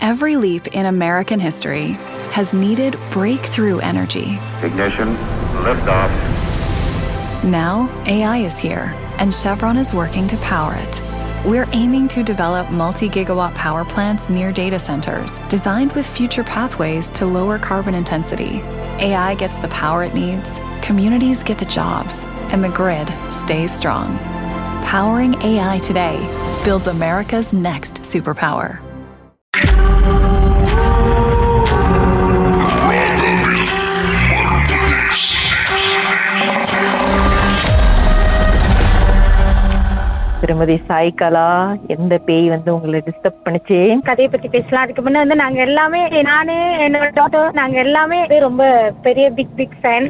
Every leap in American history has needed breakthrough energy. Ignition, liftoff. Now, AI is here, and Chevron is working to power it. We're aiming to develop multi-gigawatt power plants near data centers, designed with future pathways to lower carbon intensity. AI gets the power it needs, communities get the jobs, and the grid stays strong. Powering AI today builds America's next superpower. திருமதி சாய் கலா, எந்த பேய் உங்களை disturb பண்ணுச்சு? கதையை பத்தி பேசலாம். அதுக்கு முன்ன நாங்க எல்லாமே, நானு என்னோட டாட்டர், நாங்க எல்லாமே ரொம்ப பெரிய பிக் ஃபேன்.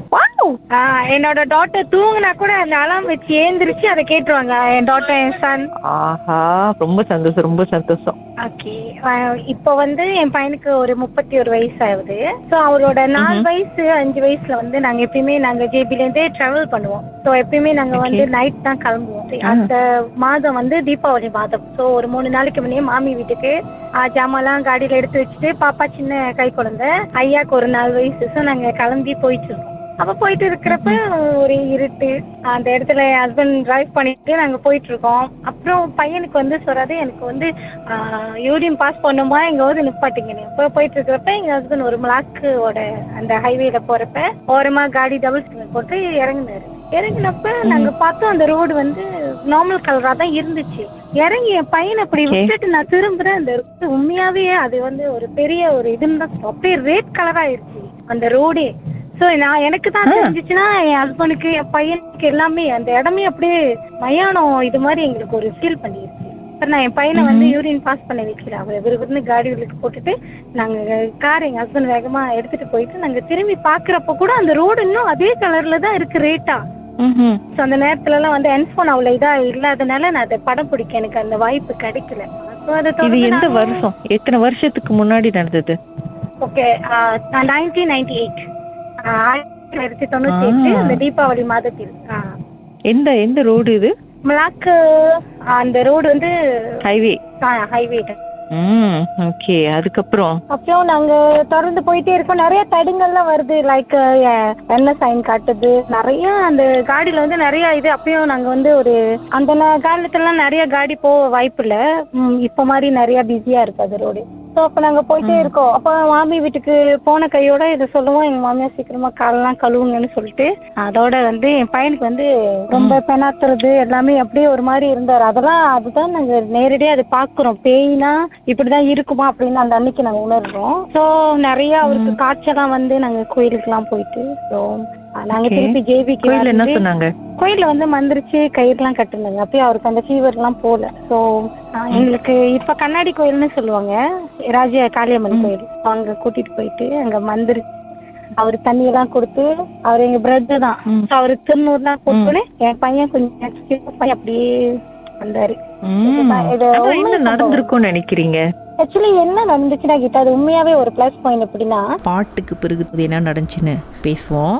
என்னோட டாட்டர் தூங்குனா கூட அந்த அலாம் வச்சு ஏந்திரிச்சு அதை கேட்டுருவாங்க, என் டாட்டர், என் சன். ஆஹா, ரொம்ப சந்தோஷம், ரொம்ப சந்தோஷம். ஓகே, இப்போ என் பையனுக்கு ஒரு 31 வயசு ஆகுது. ஸோ அவரோட 4 வயசு 5 வயசுல நாங்க எப்பயுமே நாங்க ஜேபில இருந்தே டிராவல் பண்ணுவோம். ஸோ எப்பயுமே நாங்க நைட் தான் கிளம்புவோம். அந்த மாதம் தீபாவளி மாதம். ஸோ ஒரு 3 நாளைக்கு முன்னே மாமி வீட்டுக்கு ஜாமான்லாம் காடியில எடுத்து வச்சுட்டு, பாப்பா சின்ன கை குழந்தை, ஐயாக்கு ஒரு 4 வயசு. ஸோ நாங்க கிளம்பி போயிட்டு இருக்கோம். அப்ப போயிட்டு இருக்கிறப்ப ஒரு இருட்டு, அந்த இடத்துல என் ஹஸ்பண்ட் டிரைவ் பண்ணிட்டு நாங்க போயிட்டு இருக்கோம். அப்புறம் பையனுக்கு சொல்றாரு, எனக்கு யூரின் பாஸ் பண்ணுமா, எங்க நிப்பாட்டிங்கன்னு. இப்போ போயிட்டு இருக்கிறப்ப எங்க ஹஸ்பண்ட் ஒரு பிளாக்கோட அந்த ஹைவேல போறப்ப ஓரமா காடி டபுள் சிக்னல் போட்டு இறங்குனாரு. இறங்கினப்ப நாங்க பார்த்தோம் அந்த ரோடு நார்மல் கலரா தான் இருந்துச்சு. இறங்கி என் பையனை அப்படி விட்டுட்டு நான் திரும்புறேன். அந்த உண்மையாவே அது ஒரு பெரிய ஒரு இதுன்னு தான், அப்படியே ரெட் கலரா ஆயிடுச்சு அந்த ரோடே. ஸோ எனக்கு தான் தெரிஞ்சிச்சுன்னா, என் ஹஸ்பண்டுக்கு, என் பையனுக்கு எல்லாமே அந்த இடமே அப்படியே மயானம் இது மாதிரி எங்களுக்கு ஒரு ஃபீல் பண்ணிருச்சு. நான் என் பையனை யூரின் பாஸ் பண்ண வைக்கல. அவர் விறுவிறுன்னு காடிகளுக்கு போட்டுட்டு நாங்க கார் எங்க ஹஸ்பண்ட் வேகமா எடுத்துட்டு போயிட்டு நாங்க திரும்பி பாக்குறப்ப கூட அந்த ரோடு இன்னும் அதே கலர்ல தான் இருக்கு, ரேட்டா. ஸோ அந்த நேரத்துல எல்லாம் ஹெட்ஃபோன் அவ்வளவு இதா இல்லாதனால நான் அதை படம் பிடிக்க எனக்கு அந்த வாய்ப்பு கிடைக்கல. இது எந்த வருஷம், எத்தனை வருஷத்துக்கு முன்னாடி நடந்தது? ஓகே, 1998, 1998 அந்த தீபாவளி மாதத்தில். எந்த ரோடு இது? மலாக்கு அந்த ரோடு ஹைவே. ஓகே, அதுக்கப்புறம் நாங்க தொடர்ந்து போயிட்டே இருக்கோம். நிறைய தடுங்கள்லாம் வருது, லைக் என்ன சைன் காட்டுது, நிறைய அந்த காடியில நிறைய இது. அப்பயும் நாங்க ஒரு அந்த காலத்துல நிறைய காடி போக வாய்ப்பு இல்ல, இப்ப மாதிரி நிறைய பிஸியா இருக்கு அது ரோடு. ஸோ அப்போ நாங்கள் போயிட்டே இருக்கோம். அப்போ மாமி வீட்டுக்கு போன கையோட இதை சொல்லுவோம், எங்கள் மாமியார் சீக்கிரமா காலெல்லாம் கழுவுங்கன்னு சொல்லிட்டு, அதோட என் பையனுக்கு ரொம்ப பெணாத்துறது எல்லாமே அப்படியே ஒரு மாதிரி இருந்தார். அதுதான் நாங்கள் நேரடியாக அதை பார்க்குறோம். பேய்னா இப்படிதான் இருக்குமா அப்படின்னு அந்த அன்னைக்கு நாங்கள் உணர்றோம். ஸோ நிறைய அவருக்கு காய்ச்சலாம் நாங்கள் கோயிலுக்குலாம் போயிட்டு, ஸோ நாங்க திருப்பி ஜேபிக்கு என்ன சொன்னாங்க, கோயில்ல மந்திரிச்சு கயிறுலாம் கட்டுனாங்க. அப்பயும் அவருக்கு அந்த ஃபீவர் எல்லாம் போல. ஸோ எங்களுக்கு இப்ப கண்ணாடி கோயில்னு சொல்லுவாங்க, ராஜ காளியம்மன் கோயில், அங்க கூட்டிட்டு போயிட்டு அங்க மந்திரி அவரு தண்ணி எல்லாம் கொடுத்து, அவர் எங்க பிரதர் தான், அவரு திருநூறுலாம் போட்டுன்னு என் பையன் கொஞ்சம் அப்படியே வந்தாரு. நடந்திருக்கும் நினைக்கிறீங்க? ஆக்சுவலி என்ன நடந்துச்சுன்னா கிட்ட அது உண்மையாவே ஒரு பிளஸ் பாயிண்ட். எப்படின்னா, பாட்டுக்கு பிறகு என்ன நடந்துச்சுன்னு பேசுவோம்.